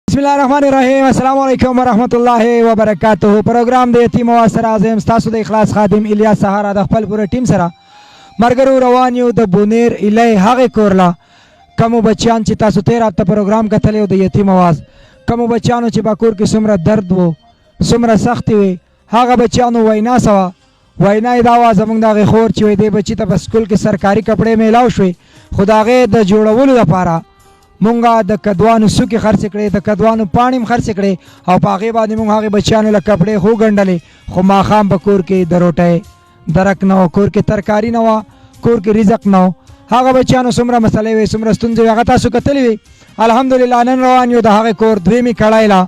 بسم الله الرحمن الرحیم. السلام علیکم ورحمۃ اللہ وبرکاتہ. پروگرام د یتیم او سره اعظم تاسو د اخلاص خادم الیاس سهارا د خپل پوره ټیم سره مرګرو روان یو د بونیر ایلئی هغه کورلا کوم بچیان چې تاسو تیر هفته پروگرام کتلی او د یتیم آواز کوم بچیانو چې با کور کې څومره درد وو څومره سختي وي هغه بچیانو وینا سوا وینا دا وا زمونږ دغه خور چې وي دی بچی ته په سکول کې سرکاري کپڑے میلاو شوي خو د هغې د جوړولو لپاره مونږه د کدوانو سوکې خرڅې کړې د کدوانو پاڼې هم خرڅې کړې او په هغې باندې مونږ هغې بچیانو له کپړې خو ګنډلې خو ماښام په کور کې د روټۍ درک نه و کور کې ترکاري نه وه کور کې رزق نه و هغه بچیانو څومره مسلې وې څومره ستونزې وې هغه تاسو کتلې وې. الحمدلله نن روان یو د هغې کور دویمې کړای له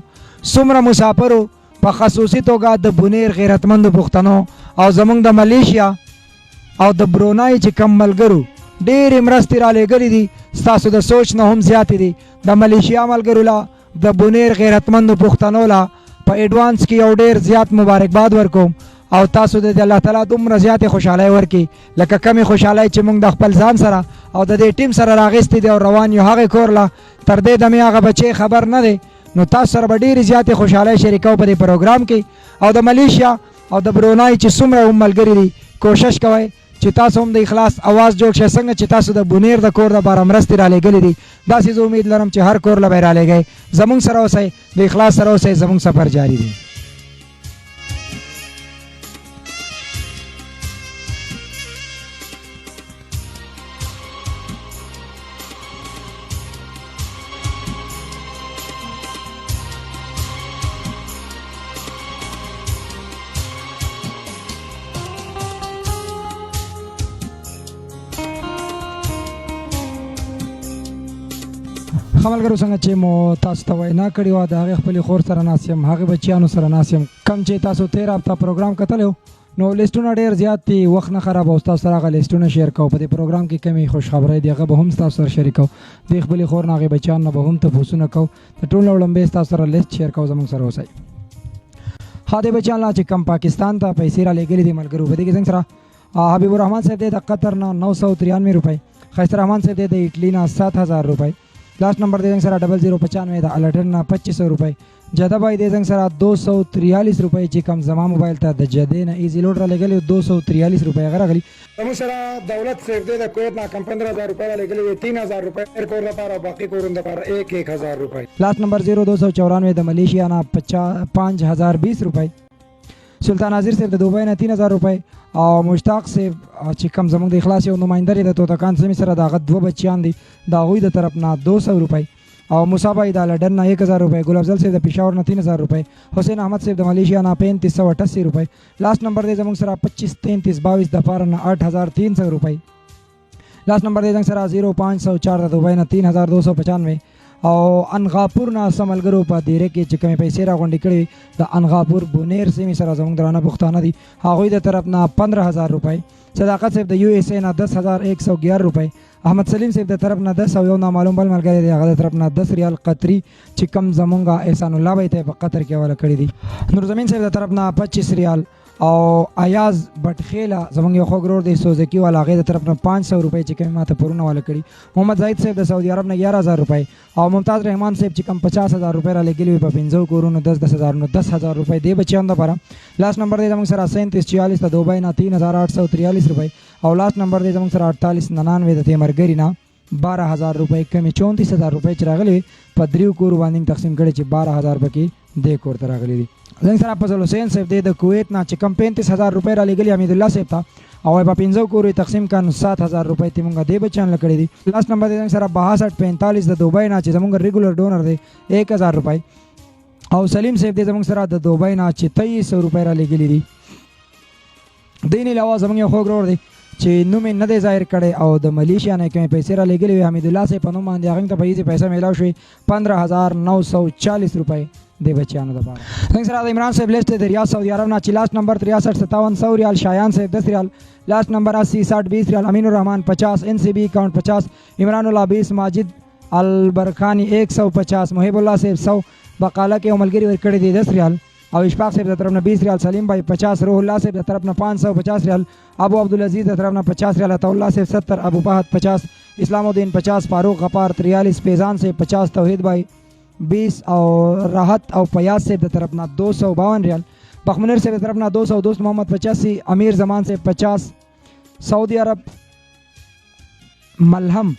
څومره مسافرو په خصوصي توګه د بونیر غیرتمندو پښتنو او زمونږ د ملیشیا او د برونای چې کم ملګرو ډېرې مرستې را لېږلې دي ستاسو د سوچ نه هم زیاتې دي. د ملیشیا ملګرو له د بونیر غیرتمندو پښتنو له په ایډوانس کې یو ډېر زیات مبارکباد ورکوم او تاسو د الله تعالی دومره زیاتې خوشحالۍ ورکړي لکه کمې خوشحالۍ چې موږ د خپل ځان سره او د دې ټیم سره راغېستې دي او روان یو هغې کور له تر دې دمې هغه بچی خبر نه دی نو تاسو سره به ډېرې زیاتې خوشحالۍ شریکو په دې پروګرام کې او د ملیشیا او د برونای چې څومره هم ملګري دي کوشش کوئ چې تاسو هم د اخلاص اواز جوړ شئ څنګه چې تاسو د بونیر د کور دپاره مرستې را لېږلې دي داسې زه امید لرم چې هر کور له به یې را لېږئ زموږ سره اوسئ د اخلاص سره اوسئ زموږ سفر جاري دی. ملګرو څنګه چې مو تاسو ته وینا کړې وه د هغې خپلې خور سره ناست یم هغې بچیانو سره ناست یم کم چې تاسو تېر هفته پروګرام کتلی نو لیسټونه ډېر زیات دي وخت نه خراب او ستاسو سره هغه لیسټونه شیر کوو په دې پروګرام کې کمې خوشخبرۍ دي هغه به هم ستاسو سره شریکوو دې خپلې خور نه هغې بچیانو نه به هم تپوسونه کوو د ټول نه وړاندې ستاسو سره لیسټ شیر کوو زموږ سره اوسئ. ښه دې بچیان لا چې کم پاکستان ته پیسې را لېږلي دي ملګرو په دې کې زموږ سره حبیب الرحمن صاحب دی د قطر نه 993 روپۍ ښایسته رحمان صاحب دی د اټلي نه 7000 روپۍ last number दे सर 0095 द अलर्टन 2500 रुपये जदा भाई दे सर 243 रुपये जी कम जमा मोबाइल था द जदे ना इजी लोड रा लेगले 243 रुपये अगर अगली हम सर दौलत से दे द कोयत ना कम 15000 रुपये लेगले 3000 रुपये एर कोर पारा बाकी कोर द पारा 1000 रुपये लास्ट नंबर 0294 द मलेशिया ना 5020 रुपये सुल्तान नाजिर से दुबई ना 3000 रुपये او مشتاق سے چې کم زموږ د اخلاص یو نماینده دی د توتکان سیمې سره د هغه دوه بچیان دي د هغوی د طرف نه 200 روپۍ او موسی بھائی د لندن نه 1000 روپۍ ګل افضل صاحب د پېښور نه 3000 روپۍ حسین احمد صاحب د ملیشیا نه 3588 روپۍ لاست نمبر دی زموږ سره 253322 د پاره نه 8300 روپۍ لاست نمبر دی زموږ سره 0504 د دوبۍ نه 3295 او انغاپور نه سملګرو په دیره کې چې کومې پیسې راغونډې کړې د انغاپور بونیر سیمې سره زموږ درانه پښتانه دي هغوی د طرف نه 15000 روپۍ صداقت صاحب د USA نه 10111 روپۍ احمد سلیم صاحب د طرف نه 10 او یو نامعلوم بل ملګری دی هغه د طرف نه 10 ریال قطري چې کم زمونږ احسان الله بھائی ته په قطر کې حواله کړي دي نورزمین صاحب د طرف نه 25 ریال او ایاز بټخیلا زمونږ یو خوږ ورور دی سوزکي والا هغې د طرف نه 500 روپۍ چې کومې ماته پرونه واله کړي محمد زاهد صاحب د سعودي عرب نه 11000 روپۍ او ممتاز رحمان صاحب چې کم 50000 روپۍ را لېږلي وي په 5 کورونو 10000 نو 10000 روپۍ دې بچیانو دپاره لاست نمبر دی زموږ سره 3744 د دوبۍ نه 3843 روپۍ او لاست نمبر دی زموږ سره 4899 د تیمرګري نه 12000 روپۍ کمې 34000 روپۍ چې راغلي وي په دریو کورو باندې تقسیم کړي چې 12000 پکې دې کور ته راغلي دي زموږ سره فضل حسین صاحب دی د کویت نه چې کم 35000 روپۍ را لېږلي حمید الله صاحب ته او په 15 کورو تقسیم کړه 7000 روپۍ ته مونږ دې بچیان له کړي دي لاست نمبر دی زموږ سره 6245 د دوبۍ نه چې زموږ ریګولر ډونر دی 1000 روپۍ او سلیم صاحب دی زموږ سره د دوبۍ نه چې 2300 روپۍ را لېږلي دي دې نه علاوه زموږ یو خوږ ورور دی چې نوم یې نه دی ظاهر کړی او د ملیشیا نه کومې پیسې را لېږلې وي حمید الله صاحب په نوم باندې هغې ته په ایزي پیسه میلاو شوې 15940 روپۍ دې بچیانو دپاره څنګه سره د عمران صاحب لیسټ دی د ریاض سعودي عرب نه چې لاست نمبر 6357 ریال شایان صاحب 10 ریال لاست نمبر 806020 ریال امین الرحمان 50 NCB اکاؤنٹ 50 عمران الله 20 ماجد البرخانی 150 محب الله صاحب 100 بقاله کې ملګری ورکړي دي 10 ریال او اشفاق صاحب د طرف نه 20 ریال سلیم بھائی 50 روح الله صاحب د طرف نه 550 ریال ابو عبدالعزیز د طرف نه 50 ریال عطا الله صاحب 70 ابو فهد 50 اسلام الدین 50 فاروق غفار 43 فیضان صاحب 50 توحید بھائی 20 اور راحت اور فیاض سے طرف نا 252 ریال. بخمنر سے طرف نا 200. دوست محمد 85. امیر زمان سے 50. سعودی عرب ملہم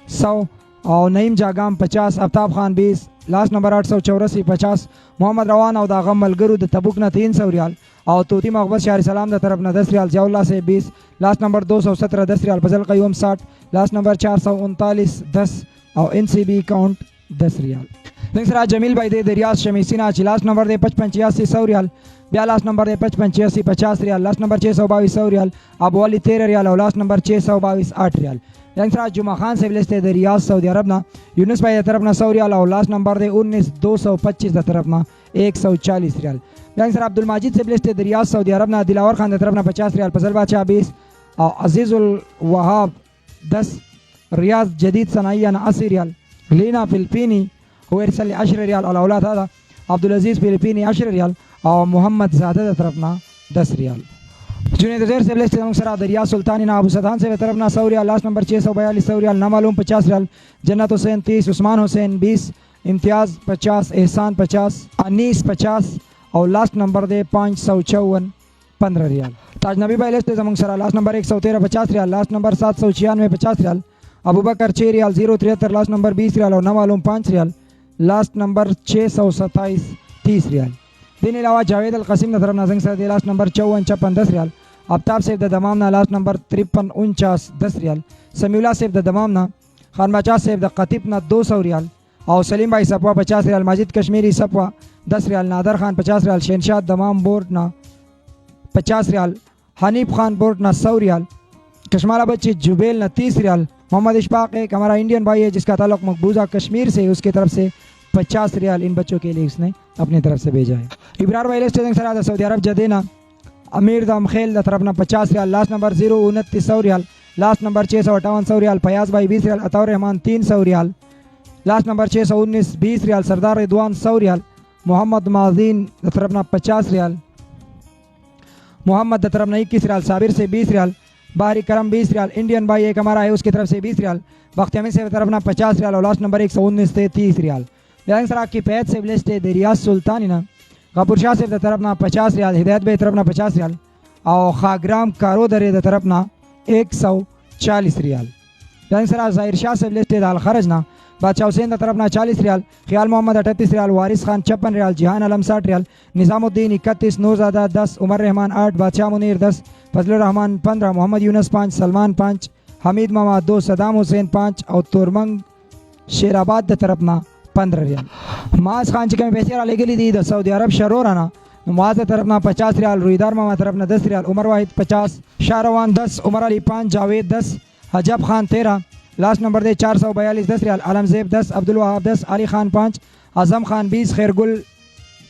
100 اور نعیم جاگام 50. آفتاب خان 20. لاسٹ نمبر 884 50. محمد روان او دا غم ملګرو د تبوک نه 300 ریال او توتی مقبس شهر سلام د طرف نه 10 ریال. ضیاء الله سے 20. لاسٹ نمبر 217 10 ریال. فضل قیوم 60. لاسٹ نمبر 439 10 اور این سی بی کاؤنٹ 10 ریال. سرا جمیل بھائی دے ریاض شمیسینا چی لاسٹ نمبر دے 5586 100 ریال. بیا لاسٹ نمبر دے 5586 50 ریال. لاسٹ نمبر 622 100 ریال. ابو علی 13 ریال اور لاسٹ نمبر 622 8 ریال. سرا جمعہ خان سے لستے دے ریاض سعودی عرب نا یونس بھائی دے طرف نا 100 ریال اور لاسٹ نمبر دے 19 225 دے طرف نا 140 ریال. سر عبد الماجد سے لستے دے ریاض سعودی عرب نا دلاور خان دے طرف نا 50 ریال. فضل بادشاہ 20 اور عزیز الوہاب 10. ریاض جدید صناعیہ نا 80 ریال. لینا فلپینی هو ارسل 10 ريال على اولاد هذا. عبد العزيز فلبيني 10 ريال او محمد زاده طرفنا 10 ريال. جنید زیر سے لسٹ سرا دریا سلطانی نا ابو سدان سے طرفنا 100 ريال. لاسٹ نمبر 642 100 ريال. نامعلوم 50 ريال. جنت حسین 30. عثمان حسین 20. امتیاز 50. احسان 50. انیس 50 اور لاسٹ نمبر دے 554 15 ريال. تاج نبی بھائی لسٹ زمون سرا لاسٹ نمبر 113 50 ريال. لاسٹ نمبر 796 50 ريال. ابو بکر 6 ريال 073. لاسٹ نمبر 20 ريال اور نامعلوم 5 ريال. لاسٹ نمبر 627 30 ریال. دین علاوہ جاوید القاسم نظر نازنگ سے لاسٹ نمبر 54 56 10 ریال. آفتاب سیف د دمام نا لاسٹ نمبر 53 49 10 ریال. سمیع اللہ سیف د دمام نا خان بچا سیف د قطب نا 200 ریال اور سلیم بھائی صفوہ 50 ریال. ماجد کشمیری صفوہ 10 ریال. نادر خان 50 ریال. شہنشاد دمام بورڈ نا 50 ریال. حنیف خان بورڈ نا 100 ریال. کشمالہ بچی جبیل نا 30 ریال. محمد اشفاق ایک ہمارا انڈین بھائی ہے جس کا تعلق مقبوضہ کشمیر سے, اس کی طرف سے 50 ریال ان بچوں کے لیے اس نے اپنی طرف سے بھیجا ہے. ابرار بھائی لسٹنگ سرا سعودی عرب جدینا امیر دم خیل طرف نا 50 ریال. لاسٹ نمبر 029 100 ریال. لاسٹ نمبر 658 100 ریال. فیاض بھائی 20 ریال. عطاء الرحمان 300 ریال. لاسٹ نمبر 619 20 ریال. سردار رضوان 100 ریال. محمد مازین طرف نا 50 ریال. محمد طرف نا 21 ریال. صابر سے 20 ریال. بحری کرم 20 ریال. انڈین بھائی ایک ہمارا ہے اس کی طرف سے 20 ریال. بختیامین سے طرف نا 50 ریال اور لاسٹ نمبر 119 سے 30 ریال. یعنی سر کی پیت سے لسٹ ہے ریاض سلطانی نا غفور شاہ سے طرف نا 50 ریال. ہدایت بھائی طرف نا 50 ریال اور خاگرام کارو درے طرف نا 140 ریال. یعنی سر ظاہر شاہ سے لسٹ ہے الخرج نا بادشاہ حسین طرف نا 40 ریال. خیال محمد 38 ریال. وارث خان 56 ریال. جہان علم 60 ریال. نظام الدین 31. نورزادہ 10. عمر رحمان 8. بادشاہ منیر 10. فضل الرحمان 15. محمد یونس 5. سلمان 5. حمید ماما 2. صدام حسین 5 اور تورمنگ شیر آباد طرف نا 15 ریال. معاذ خان چکے میں پیسے والے کے لیے دی سعودی عرب شرورانا معاذ طرف نا 50 ریال. رویدار ماما طرف نا 10 ریال. عمر واحد 50. شاہروان 10. عمر علی 5. جاوید 10. حجب خان 13. لاسٹ نمبر دے 442 10 ریال. عالم زیب 10. عبدالوہاب 10. علی خان 5. اعظم خان 20. خیر گل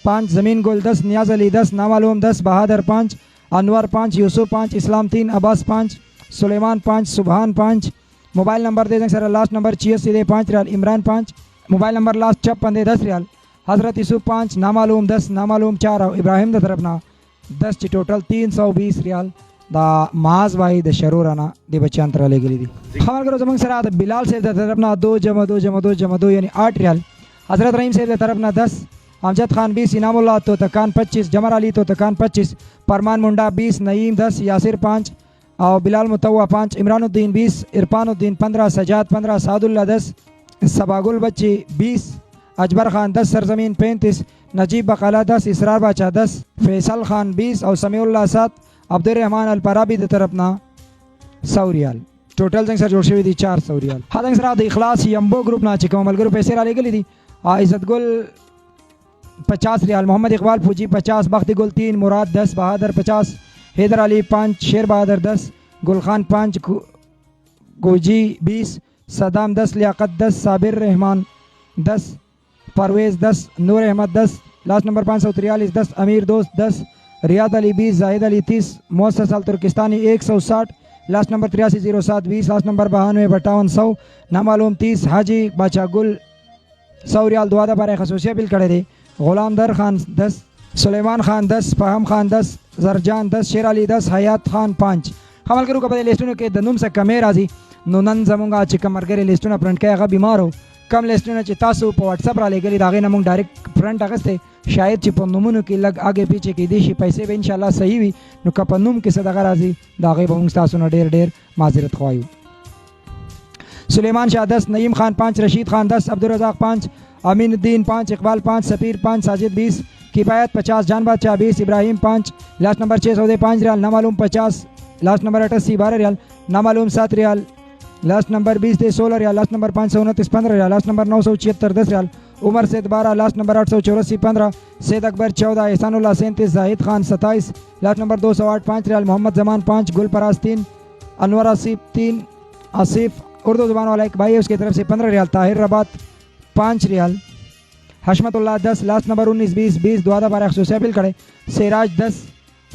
5. زمین گل 10. نیاز علی 10. نامعلوم 10. بہادر 5. انور 5. یوسف 5. اسلام 3. عباس 5. سلیمان 5. سبحان 5. موبائل نمبر دے دیں سر لاسٹ نمبر 86 دے 5 ریال. عمران 5. موبائل نمبر لاسٹ 56 دے 10 ریال. حضرت یوسف 5. نامعلوم 10. نامعلوم 4 اور ابراہیم دا طرف نا 10 ٹوٹل 320 ریال. دا معاذ بھائی دا شرورانا دے بچان ترہ لے گلی دی. خبر کرو زمان سر دا بلال سے دا طرف نا 2 جمع 2 جمع 2 جمع 2 یعنی 8 ریال. حضرت رحیم سے دا طرف نا 10. امجد خان 20. انعام اللہ تو تکان 25. جمر علی تو تکان 25. پرمان منڈا 20. نعیم 10. یاسر 5 اور بلال متوع 5. عمران الدین 20. عرفان الدین 15. سجاد 15. سعد اللہ 10. سباگل بچی 20. اجبر خان 10. سرزمین 35. نجیب بقالہ 10. اسرار بادشاہ 10. فیصل خان 20 اور سمیع اللہ 7. عبد الرحمان الپرابی دی طرف نا 100 ریال. ٹوٹل جنگ سر جوڑ شوی دی 400 ریال. ہاں جنگ سر آدھ اخلاص یمبو گروپ نا چکا ممل گروپ پیسے رالے گلی دی. عزت گل 50 ریال. محمد اقبال فوجی 50. بخت گل 3. مراد 10. بہادر 50. حیدر علی 5. شیر بہادر 10. گلخان 5. گوجی 20. صدام 10. لیاقت 10. صابر رحمان 10. پرویز 10. نور احمد 10. لاسٹ نمبر 543 10. امیر دوست 10. ریاض علی 20. زاہد علی 30. محسس الترکستانی 160. لاسٹ نمبر 8307 20. لاسٹ نمبر 92 58 100. نامعلوم 30. حاجی باچا گل 100 ریال. دعا دا بارے خصوصیہ بل کڑے دے. غلام در خان 10. سلیمان خان 10. فہم خان 10. زرجان 10. شیر علی 10. حیات خان 5. خمل کرو کپدے لیسٹونو کے دنوم سے کمی رازی نو نن زمونگا چکا مرگری لیسٹونا پرنٹ کیا غا بیمارو کم لیسټونه چې تاسو په واتس اپ را لګلي د هغې نه موږ ډایرکټ پرنټ اخیستی شاید چې په نومونو کې لږ اګې پیچې کېدی شي پیسې به انشاءالله صحیح وي نو که په نوم کې څه دغه راځي د هغې به موږ ستاسو نه ډېر معذرت خوایو. سلیمان شاه 10 نعیم خان 5 رشید خان 10 عبدالرزاق 5 امین الدین 5 اقبال 5 سفیر 5 ساجد 20 کفایت 50 جان بادشاہ 20 ابراہیم 5 لاسٹ نمبر 605 5 ریال نامعلوم 50 لاسٹ نمبر 88 12 ریال نامعلوم 7 ریال لاسٹ نمبر 20 16 ریال لاسٹ نمبر 529 15 ریال لاسٹ نمبر 976 10 ریال عمر سید 12 لاسٹ نمبر 884 15 سید اکبر 14 احسان اللہ 37 زاہد خان 27 لاسٹ نمبر 208 5 ریال محمد زمان 5 گل پراز 3 انور آصف 3 آصف اردو زبان والا ایک بھائی ہے اس کی طرف سے 15 ریال طاہر رباط 5 ریال حشمت اللہ 10 لاسٹ نمبر 19 20 20 دعا بارے خصوصی اپیل کرے سیراج 10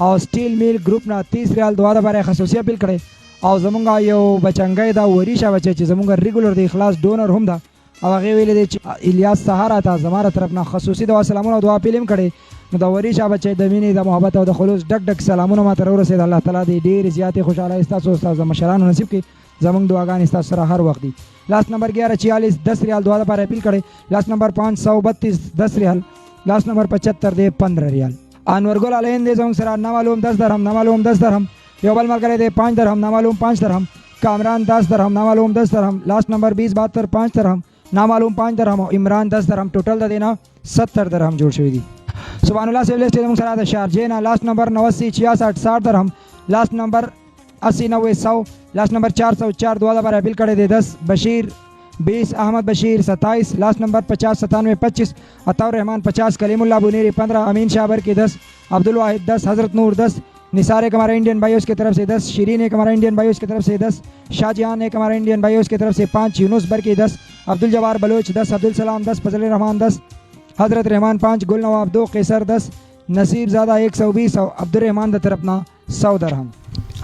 اور سٹیل میل گروپ نا 30 ریال دعا بارے خصوصی اپیل کرے او زمونږ یو بچنګی دا وریشه بچی چې زمونږ ریګولر د اخلاص ډونر هم ده او هغې ویلې دی چې الیاس سهارا ته زما طرف نه خصوصي دعا سلامونه او دعا اپیل هم کړی نو د وریشه بچی د مینې د محبت او د خلوص ډک ډک سلامونه ماته راورسېد الله تعالی دې ډېرې زیاتې خوشحالۍ ستاسو ستاسو د مشرانو نصیب کړي زمونږ دعاګانې ستاسو سره هر وخت دي. لاسٹ نمبر 1146 10 ریال دعا لپاره اپیل کړی لاسٹ نمبر 532 10 ریال لاسٹ نمبر 75 دی 15 ریال انور ګل علین دی زمونږ سره نامعلوم 10 درهم نامعلوم 10 درهم یو بل ملګری دی 5 درهم نامعلوم 5 درهم کامران 10 درهم نامعلوم 10 درهم لاسٹ نمبر 2072 5 درهم نامعلوم 5 درهم او عمران 10 درهم ټوټل د دینا 70 درهم جوړ شوی دي. سبحان الله سیو لیسټ زموږ سره د شارجې نه لاسٹ نمبر 89 66 60 درهم لاسٹ نمبر 80 90 100 لاسٹ نمبر 404 دعا لپاره اپیل کړی دی 10 بشیر 20 احمد بشیر 27 لاسٹ نمبر 50 97 25 عطا الرحمن 50 کلیم اللہ بونیر 15 امین شابر کی 10 عبدالواحد 10 حضرت نور 10 نثار ایک ہمارا انڈین بھائی اس کی طرف سے 10 شیرین ایک ہمارا انڈین بھائی اس کی طرف سے 10 شاہ جہان ایک ہمارا انڈین بھائی اس کی طرف سے 5 یونس بر کی 10 عبدالجوار بلوچ 10 عبدالسلام 10 فضل الرحمان 10 حضرت رحمان 5 گل نواب 2 قیصر 10 نصیب زادہ 120 اور عبدالرحمان د طرفنا 100 درهم.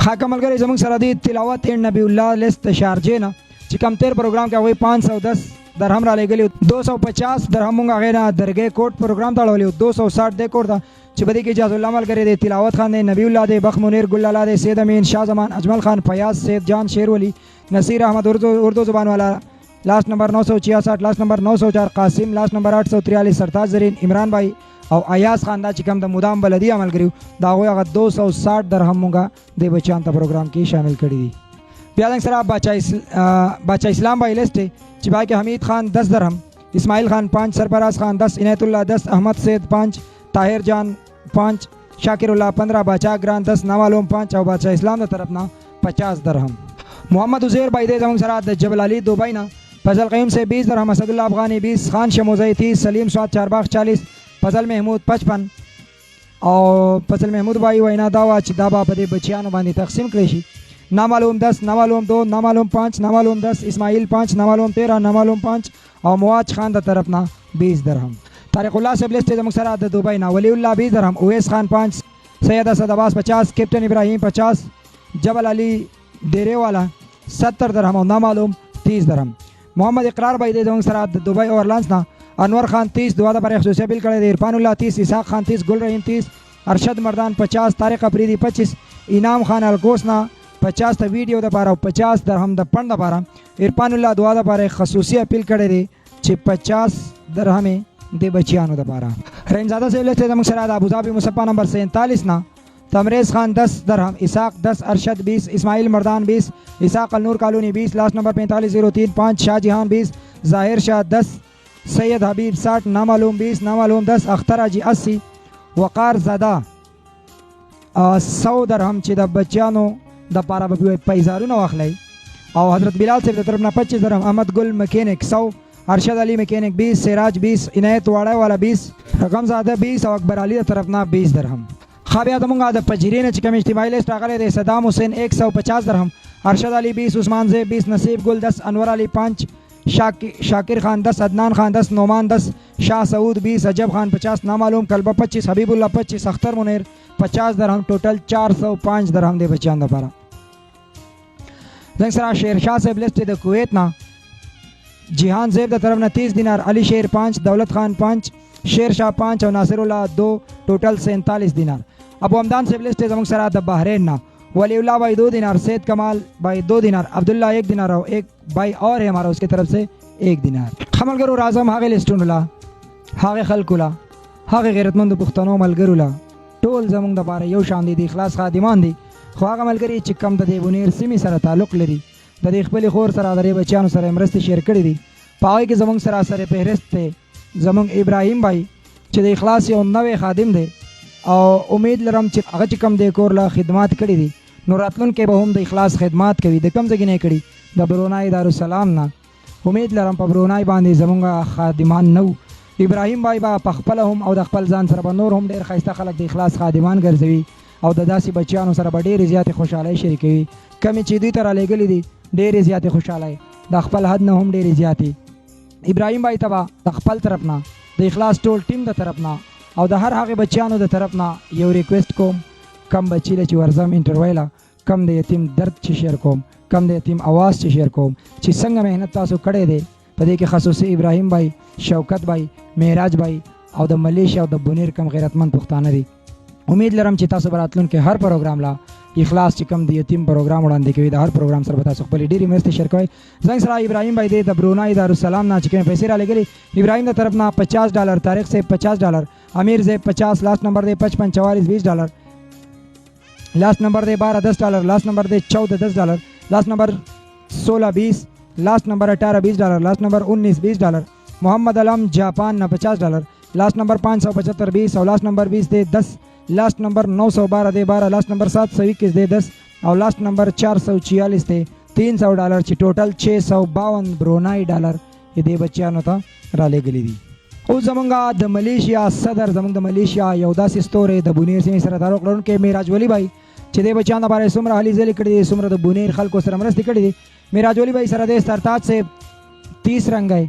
خاکه ملګری زموږ سره دی تلاوت نبی الله لیست شارجې نه چې کم تیر پروګرام کې هغوی 510 درهم را لېږلي 250 درهم مونږ هغې نه درګۍ کوټ پروګرام ته اړولی 260 دی کوټ ته چې په دې کې اجاز الله ملګری دی تلاوت خان دی نبی الله دی بخ منیر گل لالا دی سید امین شاہ زمان اجمل خان فیاض سید جان شیرولی نصیر احمد اردو زبان والا لاسٹ نمبر 966 لاسٹ نمبر 904 قاسم لاسٹ نمبر 843 سرتاج زرین عمران بھائی او ایاز خان دا چې کوم د مدام بلدي عمل کړي دا هغوی هغه 260 درهم مونږه د بچیان ته پروګرام کې شامل کړي دي. بیا زموږ سره باچا اسلام بھائی لیسٹ دی چې بھائی کې حمید خان 10 درهم اسماعیل خان 5 سرفراز خان 10 عنایت اللہ 10 احمد سید 5 طاہر جان 5 شاکر اللہ 15 باچا گران 10 نامعلوم 5 او باچا اسلام د طرف نه 50 درهم. محمد عزیر بھائی دی زموږ سره د جبل علی دوبۍ نه فضل قیم سے 20 درهم اسد اللہ افغانی 20 خان شموزئی 30 سلیم سعد چارباغ 40 فضل محمود 55 او فضل محمود بھائی وینا دا وا چې دا به په دې بچیانو باندې تقسیم کړی شي. نامعلوم 10 نامعلوم 2 نامعلوم 5 نامعلوم 10 اسماعیل 5 نامعلوم 13 نامعلوم 5 او مواج خان د طرف نه 20 درهم. طارق الله صاحب لیسٹ زموږ سره د دوبۍ نه ولی الله 20 درهم اویس خان 5 سید اسد عباس 50 کیپٹن ابراہیم 50 جبل علی ڈیرے والا 70 درهم او نامعلوم 30 درهم. محمد اقرار بھائی دی زموږ سره د دوبۍ اورلانس نه انور خان 30 دعا د برای خصوصی اپیل کړی دی عرفان الله 30 اسحاق خان 30 گل رحیم 30 ارشد مردان 50 طارق افریدی 25 انعام خان الکوس نه 50 ته ویډیو د پاره او 50 درهم د پند د پاره عرفان الله دعا د برای خصوصی اپیل کړی دی چې 50 درهم د بچیانو د پاره. رحمزاده صاحب لیسٹ زموږ سره د ابوظبي مصطفی نمبر 47 نه تمریز خان 10 درهم اسحاق 10 ارشد 20 اسماعیل مردان 20 اسحاق النور کالونی 20 لاسٹ نمبر 4503 5 شاہ جہان 20 ظاہر شاہ 10 سید حبیب 60 نامعلوم 20 نامعلوم 10 اختر حاجی 80 وقار زاده 100 درهم چې د بچیانو د پاره به پیزارونه واخلی او حضرت بلال صاحب د طرف نه 25 درهم احمد گل مکینک 100 ارشد علی مکینک 20 سراج 20 عنایت واړه والا 20 رقم زاده 20 او اکبر علی د طرف نه 20 درهم. خابیا زمونږ د پجیرین چې کوم اجتماعي لیست راغلی دی صدام حسین 150 درهم ارشد علی 20 عثمان زیب 20 نصیب گل 10 انور علی 5 شاکر خان 10 عدنان خان 10 نعمان 10 شاہ سعود 20 عجب خان 50 نامعلوم کلبہ 25 حبیب اللہ 25 اختر منیر 50 درهم ٹوٹل 405 درهم دے بچیان دا پارا. زنگ سرا شیر شاہ صاحب لیسٹ دا کویت نا جہان زیب دا طرف نا 30 دینار علی شیر 5 دولت خان 5 شیر شاہ 5 اور ناصر اللہ 2 ٹوٹل 47 دینار. ابو حمدان صاحب لیسٹ زنگ سرا دا بحرین نا ولی اللہ بھائی 2 دینار سید کمال بھائی 2 دینار عبداللہ 1 دینار اور ایک بھائی اور ہے ہمارا اس کی طرف سے 1 دینار. خملګرو راځم هغه لیسټونو لا هغه خلکو لا هغه غیرتمند پښتنو ملګرو لا ټول زمونږ د باره یو شان دي د اخلاص خادمان دي خو هغه ملګري چې کم د بونیر سیمې سره تعلق لري د دې خپل خور سره د بچیانو سره مرستې شیر کړي دي په هغې کې زمونږ سره سره فهرست دی زمونږ ابراهیم بھائی چې د اخلاص یو نوی خادم دی او امید لرم چې هغه چې کم د کور له خدمات کړي دي نو راتلونکي به هم د اخلاص خدمات کوي د کم ځای نه کړي د برونای دارالسلام نه امید لرم په برونای باندې زمونږ خادمان نو ابراهیم بھائی با په خپل هم او د خپل ځان سره به نور هم ډېر ښایسته خلک د اخلاص خادمان ګرځوي او د داسې بچیانو سره به ډېرې زیاتې خوشحالۍ شریکوي کمې چې دوی ته رالیږلي دي ډېرې زیاتې خوشحالۍ د خپل حد نه هم ډېرې زیاتې ابراهیم بھائی ته به د خپل طرف نه د اخلاص ټول ټیم د طرف نه او د هر هغې بچیانو د طرف نه یو ریکویسټ کوم کم بچي له چې ورځم انټرویو له کم د یتیم درد چې شیر کوم کم د یتیم आवाज چې شیر کوم چې څنګه محنت تاسو کړی دی په دې کې خصوصي ابراهیم بھائی شوکت بھائی معراج بھائی او د ملیشیا او د بونیر کم غیرتمند پښتانه دي امید لرم چې تاسو به راتلونکي هر پروګرام لا اخلاص چې کم د یتیم پروګرام وړاندې کوي د هر پروګرام سره به تاسو خپلې ډېرې مرستې شیر کوئ زنګ سره ابراهیم بھائی دی د برونای دارالسلام نه چې کومې پیسې رالیږلي ابراهیم د طرف نه $50 طارق صاحب $50 امیر صاحب 50 لاست نمبر دی 55 44 $20 لاست نمبر دی 12 $10 لاست نمبر دی 14 $10 لاست نمبر 16 20 لاست نمبر 18 $20 لاست نمبر 19 $20 محمد علم جاپان نه $50 لاست نمبر 575 20 او لاست نمبر 20 دی 10 لاست نمبر 912 دی 12 لاست نمبر 721 دی 10 او لاست نمبر 446 دی $300 چې ټوټل 652 برونای ډالر دې بچیانو ته رالیږلي دي او زمونږ د ملیشیا صدر زمونږ د ملیشیا یو داسې ستوری د بونیر سیمې سره تعلق لرونکی معراج ولی بھائی چې دې بچیانو لپاره څومره هلې ځلې کړي دي څومره د بونیر خلکو سره مرستې کړي دي معراج ولی بھائی سره دی سرتاج صاحب 30 رنګی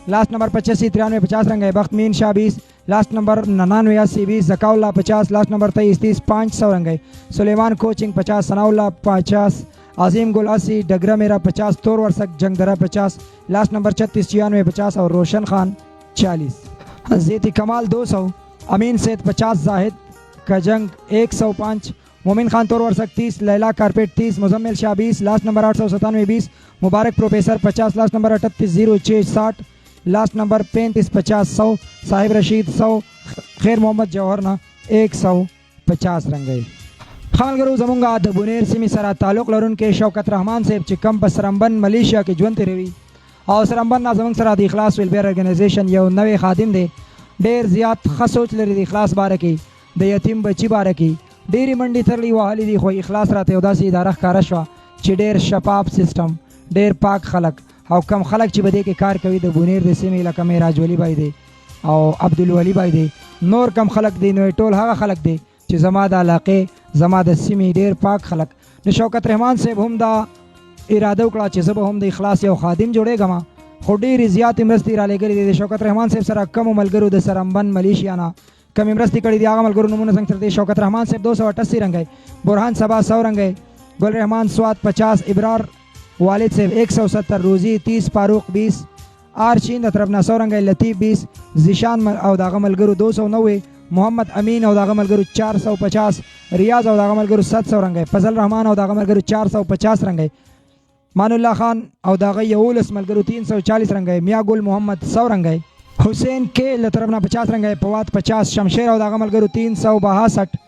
لاست نمبر 85 93 50 رنگ ہے بخت مین شاہ 20 لاست نمبر 99 80 20 زکاء 50 لاست نمبر 23 30 500 رنگ ہے سلیمان کوچنگ 50 ثناء اللہ 50 عظیم گل 80 ڈگرا میرا 50 تور ورسک جنگ درہ 50 لاست نمبر 36 96 50 اور روشن خان 40 زیتی کمال 200 امین سید 50 زاہد کا جنگ 105 مومن خان تور ورسک 30 لیلا کارپیٹ 30 مزمل شاہ 20 لاست نمبر 897 20 مبارک پروفیسر 50 لاست نمبر 38 06 60 لاست نمبر 35 50 100 صاحب رشید 100 خیر محمد جوہر نا 150 رنگی خالګرو زمونږ د بونیر سیمې سره تعلق لرونکي شوکت رحمان صاحب چې کم په سرمبن ملیشیا کې ژوند تیروي او سرمبن نه زمونږ سره د اخلاص ویلفیر ارګنایزیشن یو نوی خادم دی ډېر زیات ښه سوچ لري د اخلاص باره کې د یتیم بچي باره کې ډېرې منډې ترلې وهلې دي خو اخلاص راته یو داسې اداره ښکاره شوه چې ډېر شفاف سیسټم ډېر پاک خلک او کم خلک چې به دې کې کار کوي د بونیر د سیمې لکه معراج ولی بھائی دی او عبدالولی بھائی دی نور کم خلک دی نو ټول هغه خلک دی چې زما د علاقې زما د سیمې ډېر پاک خلک د شوکت رحمان صاحب هم دا اراده وکړه چې زه به هم د اخلاص یو خادم جوړېږم خو ډېرې زیاتې مرستې رالیږلې دي د شوکت رحمان صاحب سره کمو ملګرو د سرمبن ملیشیا نه کمې مرستې کړي دي هغه ملګرو نومونه څنګه سره دی شوکت رحمان صاحب 288 رنګی برهان صبا 100 رنګی گل رحمان سواد 50 ابرار والد صاحب 170 روزی 30 فاروق 20 آرچین د طرف نه 100 رنګی لطیف 20 زیشان او داغه ملګرو 290 محمد امین او داغه ملګرو 450 ریاض او داغه ملګرو 700 رنګی فضل رحمان او داغه ملګرو 450 رنګی مان الله خان او داغه یولس ملګرو 340 رنګی میا ګل محمد 100 رنګی حسین کې له طرف نه 50 رنګی فواد 50 شمشیر او داغه ملګرو 362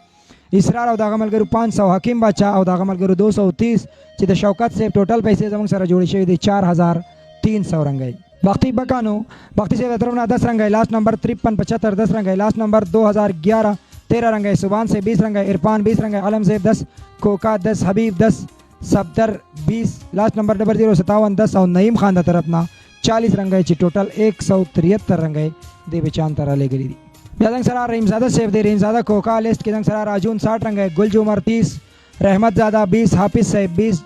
اسرار او داغه ملګرو 500 حکیم بچا او داغه ملګرو 230 چې د شوکت صاحب ټوټل پیسې زموږ سره جوړې شوي دي 4300 رنګی بختی بکانو بختی صاحب د طرف نه 10 رنګی لاست نمبر 53 75 10 رنګی لاست نمبر 2011 13 رنګی سبحان سے 20 رنګی عرفان 20 رنګی علم صاحب 10 کوکا 10 حبیب 10 صفدر 20 لاست نمبر 0057 10 او نعیم خان د طرف نه 40 رنګی چې ټوټل 173 رنګی د بچان تر لګری دي بیا څنګه سره رحیم زاده صاحب دی رحیم زاده کوکا لیست کې څنګه سره راجون 60 رنګی گلجو عمر 30 رحمت زادہ 20 حافظ صاحب 20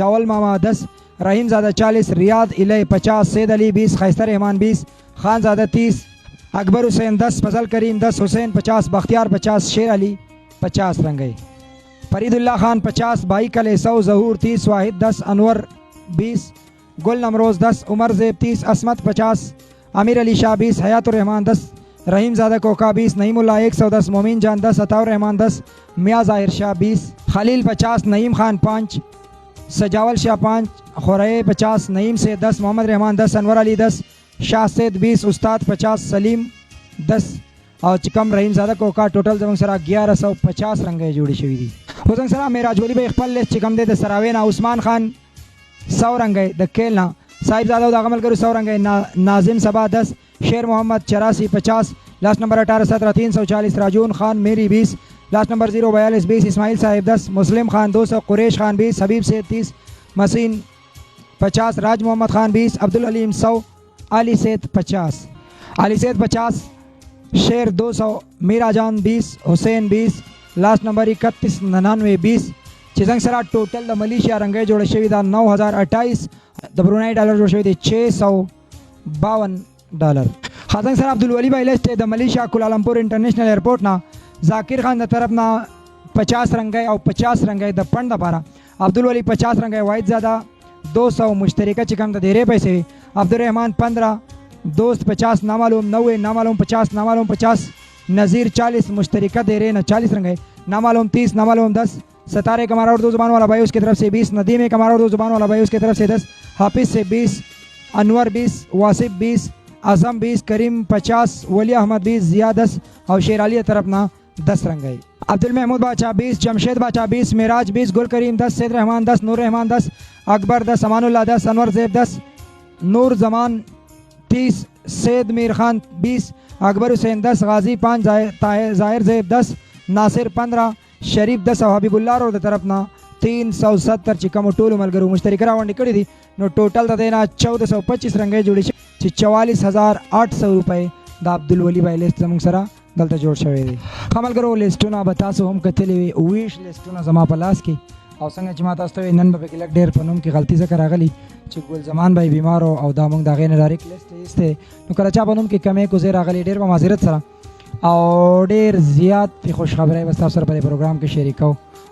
جاول ماما 10 رحیم زادہ 40 ریاض ایلئی 50 سید علی 20 خیستر رحمان 20 خان زادہ 30 اکبر حسین 10 فضل کریم 10 حسین 50 بختیار 50 شیر علی 50 رنگئی فرید اللہ خان 50 بھائی کلے 100 ظہور 30 واحد 10 انور 20 گل نمروز 10 عمر زیب 30 عصمت 50 امیر علی شاہ 20 حیات الرحمان 10 رحیم زادہ کوکا 20 نعیم اللہ 110 مومین جان 10 عطاء الرحمان 10 میاں ظاہر شاہ 20 خلیل 50 نعیم خان 5 سجاول شاہ 5 خورے 50 نعیم سے 10 محمد رحمان 10 انور علی 10 شاہ سید 20 استاد 50 سلیم 10 او چې کم رحیم زاده کوکا ټوټل زموږ سره 1150 رنګې جوړې شوي دي. اوس زموږ سره معراج ولی به خپل لیست چې کم دی د سراوی نه عثمان خان 100 رنګې د کیل نه صاحب زاده او د عملګرو 100 رنګې ناظم صبا 10 شیر محمد 84 50 لاست نمبر 18 17 340 راجون خان میری 20 لاست نمبر 042 20 اسماعیل صاحب 10 مسلم خان 200 قریش خان 20 حبیب سید 30 مسین 50 راج محمد خان 20 عبدالعلیم 100 علی سید 50 علی سید 50 شیر 200 میرا جان 20 حسین 20 لاست نمبر 31 99 20 چې څنګه سره ټوټل د ملیشیا رنګې جوړ شوی دا 9028 د برونای ډالر جوړ شوی دی $652 خاصنګ سره عبدالولی بھائی لیست د ملیشیا کولالمپور انټرنیشنل ایرپورټ نه ذاکر خان د طرف نه 50 رنګې او 50 رنګې د پند لپاره عبدالولی 50 رنګې واحد زاده 200 مشترکه چې کم د ډیرې پیسې عبدالرحمان 15 دوست 50 نامعلوم 90 نامعلوم 50 نامعلوم 50 نذیر 40 مشترکہ دے رہے نا 40 رنگ ہے نامعلوم 30 نامعلوم 10 ستارے کمارا اردو زبان والا بھائی اس کی طرف سے 20 ندیم کمارا اردو زبان والا بھائی اس کی طرف سے 10 حافظ سے 20 انور 20 واصف 20 اعظم 20 کریم 50 ولی احمد 20 ضیاء 10 اور شیر علی طرف نا 10 رنگ ہے عبد المحمود بادشاہ 20 جمشید بادشاہ 20 معراج 20 گل کریم 10 سید رحمان 10 نور رحمان 10 اکبر 10 امان اللہ 10 انور زیب 10 نور زمان 30 سید میر خان 20 اکبر حسین 10 غازی 5 ظاہر زیب 10 ناصر 15 شریف 10 او حبیب الله رو د طرف نه 370 چې کوم ټولو ملګرو مشترک راوندې کړي دي نو ټوټل د دینا 1425 رنګې جوړې شي چې 44800 روپۍ د عبدالولی بھائی لیست زموږ سره دلته جوړ شوی دی. ملګرو لیسټونه به تاسو هم کتلي وي 20 لیسټونه زما په لاس کې او څنګه چې ما تاسو ته نن به کې لږ ډېر په نوم کې غلطي ځکه راغلی چې ګل زمان بھائی بیمار او دا موږ د هغې نه ډایرکټ لیست ایستی نو کله چا په نوم کې کمی کوزې راغلی ډېر په معذرت سره او ډېر زیات خوشخبری به تاسو سره په پروګرام کې شریکو.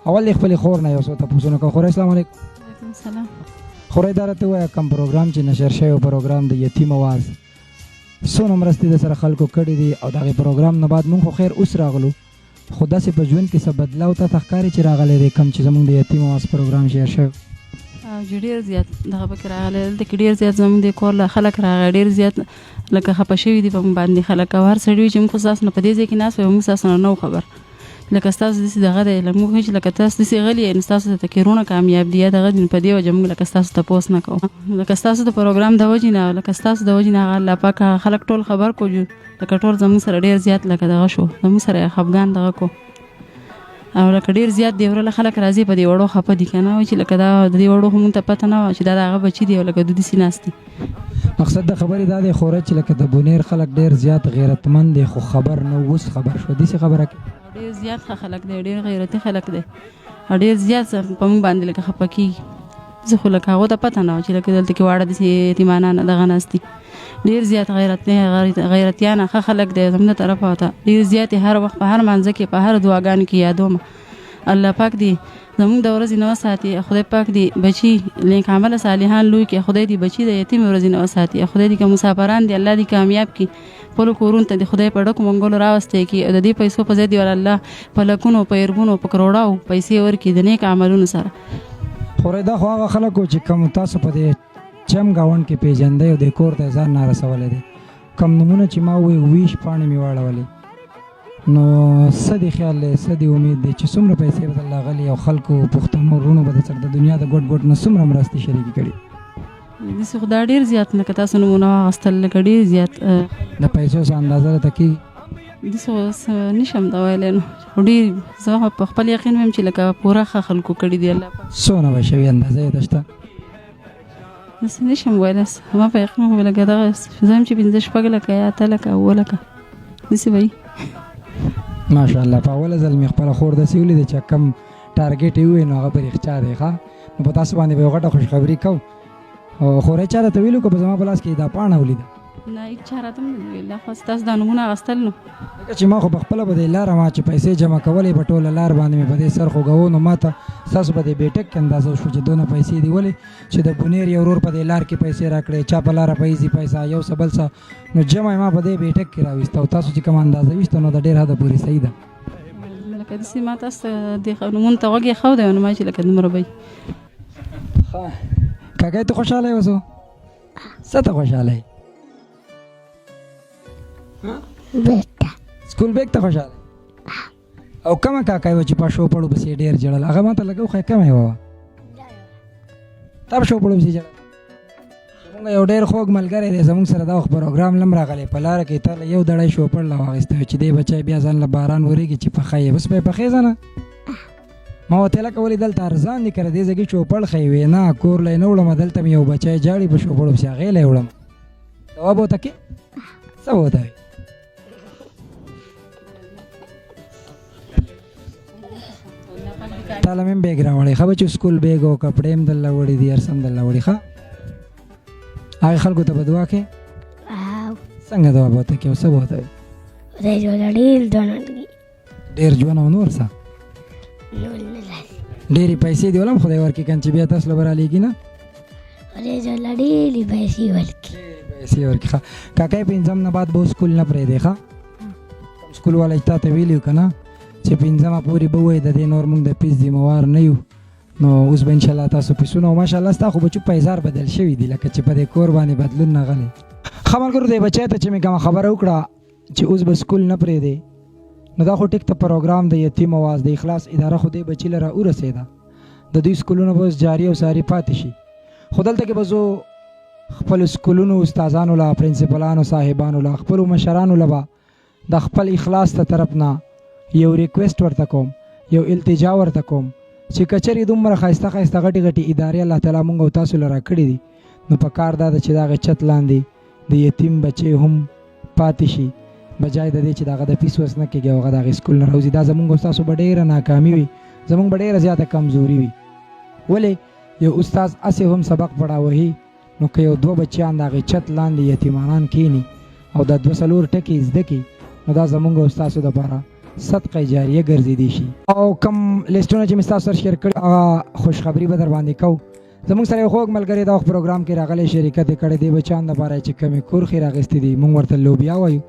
اول د خپلې خور نه یو څه تپوسونه کوو. خورۍ السلام علیکم. وعلیکم السلام. خورۍ دا راته ووایه کوم پروګرام چې نشر شوی پروګرام د یتیم اواز څونه مرستې د سره خلکو کړي دي او د هغې پروګرام نه بعد موږ خو خیر اوس راغلو خو داسې په ژوند کې څه بدلاو ته ښکاري چې راغلی دی کوم چې زموږ د یتیم اواز پروګرام شیر شوی چې ډېر زیات دغه پکې راغلی دلته کې ډېر زیات زموږ د کور له خلک راغی ډېر زیات لکه خفه شوي دي په موږ باندې خلک او هر سړي وي چې موږ خو ستاسو نه په دې ځای کې ناست وی موږ ستاسو نه نه خبر لکه ستاسو داسې دغه دی موږ چې لکه تاسو داسې غلي یې نو ستاسو ته تکرونه کامیاب دي یا دغه دي په دې وجه موږ لکه ستاسو تپوس نه کوو لکه ستاسو د پروګرام د وجې نه لکه ستاسو د وجې نه هغه الله پاک خلک ټول خبر کو لکه ټول زموږ سره ډېر زیات لکه دغه شو زموږ سره خفګان دغه کو او لکه ډېر زیات دی وروله خلک راځي په دې وړو خفه دي که نه وایي چې لکه دا د دې وړو خو مونږ ته پته نه وه چې دا د هغه بچي دی او لکه دوی داسې ناست دي. مقصد د خبرې دا دی خوره چې لکه د بونیر خلک ډېر زیات غیرتمند دی خو خبر نه اوس خبر شو داسې خبره کوي ډېر زیات ښه خلک دی ډېر غیرتي خلک دی او ډېر زیات په موږ باندې لکه خفه کېږي زه خو لکه هغو ته پته نه وه چې لکه دلته کې واړه داسې یتیمانان دغه ناست دي ډېر زیات غیرتیانه ښه خلک دی زموږ طرفه ته ډېر زیات هر وخت په هر مانځه کې په هر دعاګانو کې یادوم الله پاک دی زموږ د ورځې نه وساتي خدای پاک دی بچي نیک عمله صالحان لوی کړي خدای دی بچي د یتیم ورځې نه وساتي خدای دی که مسافران دی الله دی کامیاب کړي خپلو کورونو ته د خدای په ډکو منګولو راوستی کړي او د دې پیسو په ځای دی ول الله په لکونو په اربونو په کروړاو پیسې ورکړي د نیک عملونو سره. خورۍ دا خو هغه خلک و چې کوم تاسو په دې چم ګاونډ کې پیژندئ او د کور ته ځان نه رسولی دی کوم نومونه چې ما ووایي 20 پاڼې مې واړولې نو څه دی خیال دی څه دی امید دی چې څومره پیسې به درله غلي او خلکو پښتنو وروڼو به درسره د دنیا د ګوټ ګوټ نه څومره مرستې شریکې کړي داسې خو دا ډېر زیات لکه تاسو نومونه واخیستل لکه ډېر زیات د پیسو څه اندازه راته کېږي داسې خو نشم دا ویلی نو خو ډېر زه په خپل یقین ویم چې لکه پوره ښه خلکو کړي دي الله پاک څونه به شوي اندازه یې ته شته داسې نشم ویلی ما په یقین خو لکه دغه زه یم چې 5 6 لکه یا 8 لکه 9 لکه داسې به وي ماشاءالله په اوله ځل مې خپله خور داسې ولیده چې کم ټارګېټ یې ووایي نو هغه په رښتیا دی ښه نو په تاسو باندې به یو غټه خوشخبري کوو او خورۍ چا راته ویلو که په زما په لاس کې دا پاڼه ولیده نه هېڅ چا راته هم نه ویل خو ستاسو دا نومونه اخیستل نو ځکه چې ما خو په خپله به دې لاره ما چې پیسې جمع کولې په ټوله لار باندې مې په دې سر خوږو نو ما ته ستاسو په دې بیټک کې اندازه وشو چې دونه پیسې دي ولې چې د بونیر یو ورور په دې لار کې پیسې راکړې چا په لاره پیسې پیسه یو څه بل څه نو جمع ما په دې بیټک کې راویسته او تاسو چې کوم اندازه ویسته نو د ډېر حده پورې صحیح ده لکه داسې ما تاسو ته دې نومونو ته غوږ ایښودی نو ما چې لکه دومره به کاکای ته خوشحاله یې اوس څه ته خوشحاله یې بیگ ته سکول بیگ ته خوشاله او کومه کاکا و چې په شو پړو پسې ډېر جړل هغه ماته لګو خو کومه و تب شو پړو پسې جړل زمونږ یو ډېر خوږ ملګری دی زمونږ سره دا وخت پروګرام لم راغلی په لاره کې تله یو دړی شو پړ لا واغېستی چې دی بچی بیا ځان له باران ورېږي چې پخی یې بس به یې پخې ځه نه ما ورته لکه ولې دلته ارزان دي که دې ځای کې چوپړ ښیي وې نه کور لی نه وړم دلته مې یو بچی جاړي په شوپړو پسې هغې لی وړم ځواب ورته کې څه به ورته وي تاله مې هم بیګ راوړی ښه بچو سکول بیګ او کپړې هم دله وړي دي هر څه هم دله وړي ښه هغې خلکو ته به دعا کې څنګه دعا به ورته کې او څه به ورته وي خدای جوړه ډېر ځوانان دي ډېر ژوند او نور څه ډېرې پیسې دې ولم خدای ورکړي که چې بیا تاسو له به رالیږي نه خدای جوړه ډېرې پیسې ورکړي پیسې ورکړي ښه کاکا یې پنځم نه بعد به سکول نه پرېږدی ښه کوم سکول والا چې تا ته ویلي وو که نه چې پنځمه پورې به ووایي د دې نور موږ د فیس ذمهوار نه یو نو اوس به انشاءالله تاسو فیسونه او ماشاءالله ستا خو بچو پیزار بدل شوي دي لکه چې په دې کور باندې بدلون راغلی ښه ملګرو دې بچی ته چې مې کومه خبره وکړه چې اوس به سکول نه پرېږدی نو دا خو ټیک ته پروګرام د یتیم آواز د اخلاص اداره خو دې بچي له را ورسېده د دوی سکولونه به اوس جاري او ساري پاتې شي خو دلته کې به زه خپلو سکولونو استادانو له پرنسپلانو صاحبانو له خپلو مشرانو له به د خپل اخلاص ته طرف نه یو ریکویسټ ورته کوم یو التجا ورته کوم چې که چېرې دومره ښایسته ښایسته غټې غټې ادارې الله تعالی مونږ او تاسو له راکړي دي نو په کار دا ده چې د هغې چت لاندې د یتیم بچې هم پاتې شي بجای د دې چې د هغه د فیس وس نه کېږي او هغه د هغې سکول نه راوځي دا زمونږ او ستاسو به ډېره ناکامي وي زمونږ به ډېره زیاته کمزوري وي ولې یو استاد هسې هم سبق پړاوهي نو که یو دوه بچیان د هغې چت لاندې یتیمانان کښېني او دا دوه څلور ټکي زده کړي نو دا زمونږ او ستاسو دپاره صدقه جاریه ګرځېدی شي او کم لیسټونه چې مې ستاسو سره شیر کړي هغه خوشخبري به در باندې کوو زمونږ سره یو خوږ ملګری دا وخت پروګرام کې راغلی شرکت یې کړی دی بچیان دپاره چې کمې کورخې راغېستې دي مونږ ورته لوبیا وایو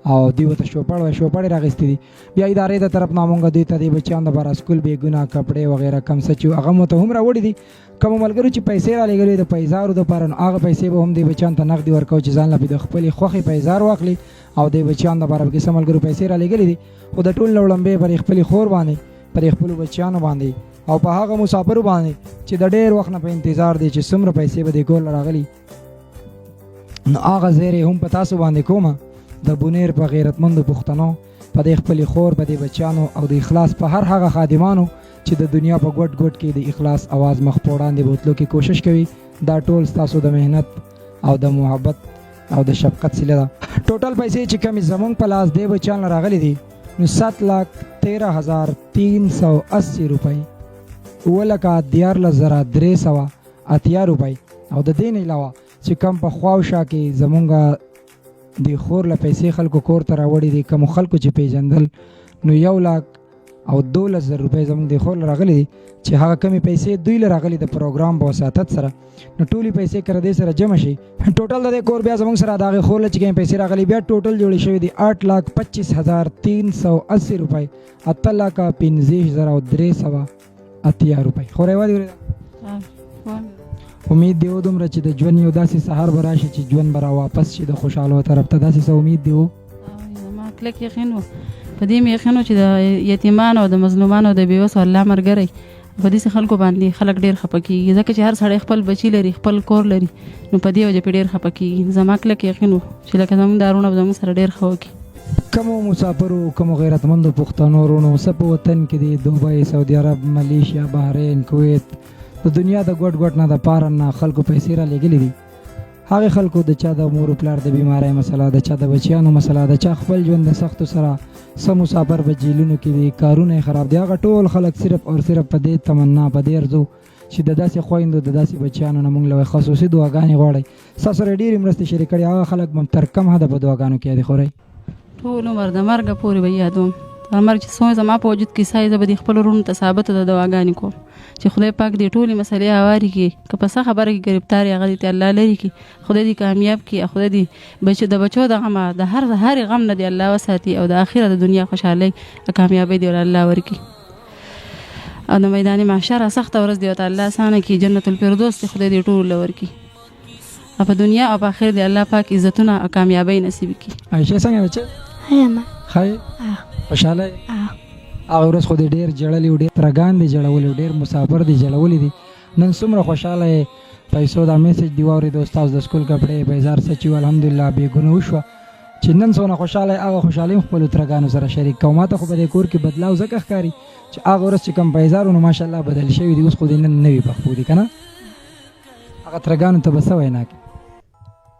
او دوی ورته شوپړ وایي شوپړې راغېستې دي بیا ادارې د طرف نه مونږ دوی ته د بچیانو دپاره سکول بیګونه کپړې وغیره کم څه چې هغه مو ته هم راوړي دي کومو ملګرو چې پیسې رالېږلې د پیزارو دپاره نو هغه پیسې به هم دې بچیانو ته نغدي ورکوو چې ځان له د خپلې خوښې پیزار واخلي او د بچیانو دپاره پکې څه ملګرو پیسې رالېږلې دي خو د ټول نه وړمبې پر خپلې خور باندې پر خپلو بچیانو باندې او په هغه مسافرو باندې چې د ډېر وخت نه په انتظار دی چې څومره پیسې به دې کور له راغلي نو هغه زیری هم په تاسو باندې کومه د بونیر په غیرتمندو پښتنو په دې خپلې خور په دې بچیانو او د اخلاص په هر هغه خادمانو چې د دنیا په ګوټ ګوټ کې د اخلاص آواز مخ په وړاندې بوتلو کې کوشش کوي دا ټول ستاسو د محنت او د محبت او د شفقت سیله ده ټوټل پیسې چې کمې زمونږ په لاس دې بچیان راغلي دي نو 7,13,380 روپۍ 7,14,380 روپۍ او د دې نه علاوه چې کم په خواوشا کې زمونږ د خور له پیسې خلکو کور ته راوړي دي کومو خلکو چې پیژندل نو 1,12,000 روپۍ زمونږ د خور له راغلي دي چې هغه کمې پیسې دوی له راغلي د پروګرام په وساطت سره نو ټولې پیسې کره دې سره جمع شي ټوټل د دې کور بیا زمونږ سره د هغې خور له چې کومې پیسې راغلي بیا ټوټل جوړې شوي دي 8,25,380 روپۍ 8,15,380 روپۍ خورې وا دې اورېده امید دی و دومره چې د ژوند یو داسې سهار به راشي چې ژوند به را واپس شي د خوشحالو طرف ته داسې څه امید دی و زما کلک یقین و په دې مې یقین و چې د یتیمانو او د مظلومانو او د بېوسو الله مرګری په دې خلکو باندې خلک ډېر خفه کېږي ځکه چې هر سړی خپل بچي لري خپل کور لري نو په دې وجه پې ډېر خفه کېږي زما کلک یقین و چې لکه زموږ دارونه به زموږ سره ډېر ښه وکړي کومو مسافرو کومو غیرتمندو پښتنو وروڼو څه په وطن کې دي دوبۍ سعودي عرب ملیشیا بحرین کویت د دنیا د ګوټ ګوټ نه د پاره نه خلکو پیسې رالېږلي دي هغې خلکو د چا د مور و پلار د بیمارۍ مسله د چا د بچیانو مسله د چا خپل ژوند د سختو سره څه مسافر په جیلونو کې دي کارونه یې خراب دي هغه ټول خلک صرف او صرف په دې تمنا په دې ارزو چې د داسې خویندو د داسې بچیانو نه موږ له خصوصي دعاګانې غواړئ ستاسو سره ډېرې مرستې شریک کړي هغه خلک به تر کم حده په دعاګانو کې یادې خورئ ټول عمر د مرګه پورې به یادوم تر مرګ چې څومره زما په وجود کې سایه زه به د خپلو وروڼو ته ثابته د دعاګانې کوم چې خدای پاک دې ټولې مسلې هوارې کړي که په څه خبره کې ګرفتار هغه دې الله لرې کړي خدای دې کامیاب کړي خدای دې د بچو د غمه د هر غم نه دې الله وساتي او د آخره د دنیا خوشحالۍ کامیابۍ دې الله ورکړي او د میدان محشر سخته ورځ دې ورته الله اسانه کړي جنت الفردوس دې خدای دې ټول ورکړي او په دنیا او په آخرت د الله پاک عزتونه او کامیابی نصیب کړي. عایشه څنګه بچه یم ښه خوشحاله هغه ورځ خو دې ډېر ژړلي و، ډېر ترګان دې جړولي و، ډېر مسافر دې جړولي دي. نن څومره خوشحاله یې پیسو دا میسج دی واورېد استاد د سکول کپړې بیزار سچي و الحمدلله بېګونه وشوه چې نن څونه خوشحاله هغه خوشحالي هم خپلو ترګانو سره شریک کوم. ما ته خو په دې کور کې بدلاو ځکه ښکاري چې هغه ورځ چې کوم بیزار و نو ماشاءالله بدل شوي دي، اوس خو دې نن نوي پخپو دي که نه. هغه ترګانو ته به څه وینا کوي؟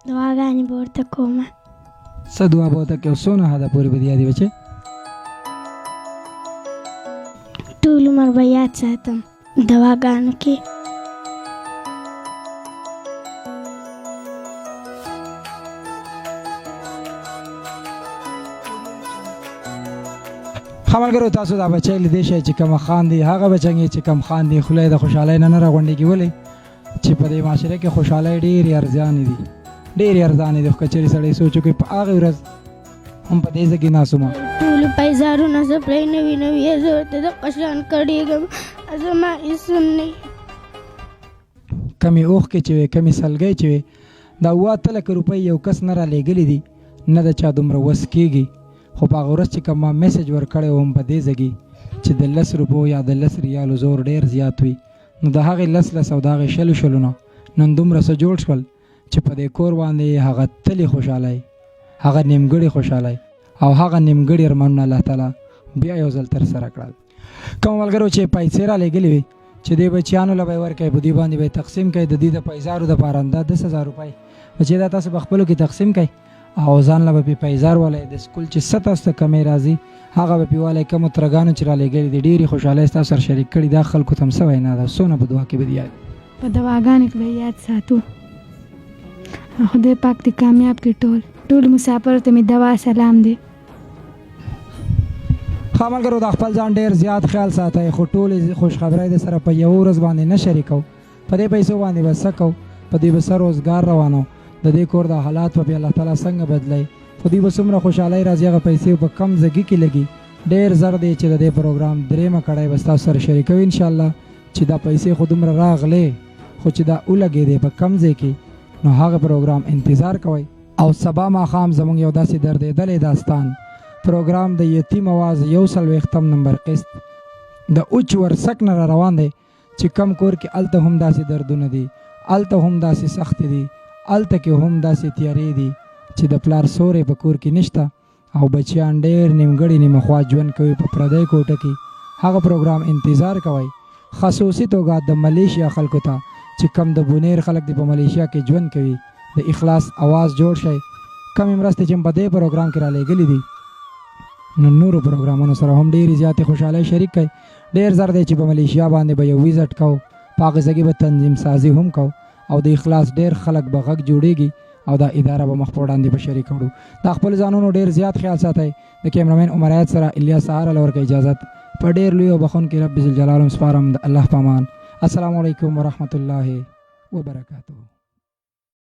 دعاګانې به ورته کومه. څه دعا به ورته کوې او څونه حده پورې به دې یادې بچې؟ ټول عمر به یاد ساتم دواګانو کې. ښه ملګرو تاسو دا بچی لیدی شئ چې کومه خاندي هغه بچنګې چې کم خاندي خوله یې د خوشحالۍ نه راغونډېږي. ولې چې په دې معاشره کې خوشحالۍ ډېرې ارزانې دي، ډېرې ارزانې دي. خو که چېرې سړی سوچ وکړي په هغې ورځ هم په دې ځای کې ناست وم ټولو پیزارونه زه پرې نوي نوي زه ورته دغه شان کړېږم زما هېڅ هم نه وي. کمې اوښکې چې وې کمې سلګۍ چې وې دا 7 روپۍ یو کس نه رالیږلي دي، نه د چا دومره وس کېږي. خو په هغه ورځ چې کوم ما میسج ورکړی وم په دې ځای کې چې د 10 روپو یا د 10 ریالو زور ډېر زیات وي، نو د هغې 10 او د هغې 100 نه نن دومره څه جوړ شول چې په دې کور باندې هغه تلې خوشحالۍ، هغه نیمګړې خوشحالۍ او هغه نیمګړي ارمانونه الله تعالی بیا یو ځل ترسره کړل. کوم ملګرو چې پیسې رالیږلې وي چې دې بچیانو له به یې ورکوئ، په دې باندې به یې تقسیم کوئ، د دې د پیزارو دپاره دا 10,000 روپۍ بچې دا تاسو په خپلو کې تقسیم کوئ او ځان له به پې پیزار والی د سکول چې څه تاسو ته کمې راځي هغه به پې والی. کومو ترګانو چې رالیږلي دي ډېرې خوشحالۍ ستاسو سره شریک کړي، دا خلکو ته هم څه وینا ده؟ څونه په دعا کې به دې یاد په دواګانو کې به یاد ساتو. خدای پاک دې کامیاب کړي ټول مسافرو ته مې دوا سلام دی. ښه ملګرو د خپل ځان ډېر زیات خیال ساتئ، خو ټولې خوشخبرۍ د سره په یوه ورځ باندې نه شریکو. په دې پیسو باندې به څه کوو؟ په دې به څه روزګار روانو؟ د دې کور د حالات به بیا الله تعالی څنګه بدلی؟ خو دوی به څومره خوشحالۍ راځي هغه پیسې په کم ځګي کې لګي. ډېر زر دی چې د دې پروګرام 3مه کړی به ستاسو سره شریکوي انشاءالله چې دا پیسې خو دومره راغلې خو چې دا ولګېدې په کم ځای کې نو هغه پروګرام انتظار کوئ. او سبا ماښام زموږ یو داسې دردېدلی داستان پروګرام د یتیم اواز 140 نمبر قسط د اوچ ورسک نه را روان دی چې کم کور کې هلته هم داسې دردونه دي، هلته هم داسې سختې دي، هلته کې هم داسې تیارې دي چې د پلار سوری په کور کې نشته او بچیان ډېر نیمګړي نیمه خوا ژوند کوي په پردی کوټه کې. هغه پروګرام انتظار کوئ خصوصي توګه د ملیشیا خلکو ته چې کم د بونیر خلک دی په ملیشیا کې ژوند کوي. د اخلاص اواز جوړ شئ. کمې مرستې چې په دې پروګرام کې رالیږلي دي نو نورو پروګرامونو سره هم ډېرې زیاتې خوشحالۍ شریک کړئ. ډېر زر دی چې په ملیشیا باندې به یو ویزټ کوو، په هغې ځای به تنظیم سازي هم کوو او د اخلاص ډېر خلک به غږ جوړېږي او دا اداره به مخ په وړاندې به شریک کړو. دا خپل ځانونو ډېر زیات خیال ساتئ. د کیمرامین عمر ایت سره الیاس سهارا له ورکوي اجازت. په ډېر لوی او بخونکي رب ذوالجلال سپارم د الله په امان. السلام علیکم ورحمة الله وبرکاته.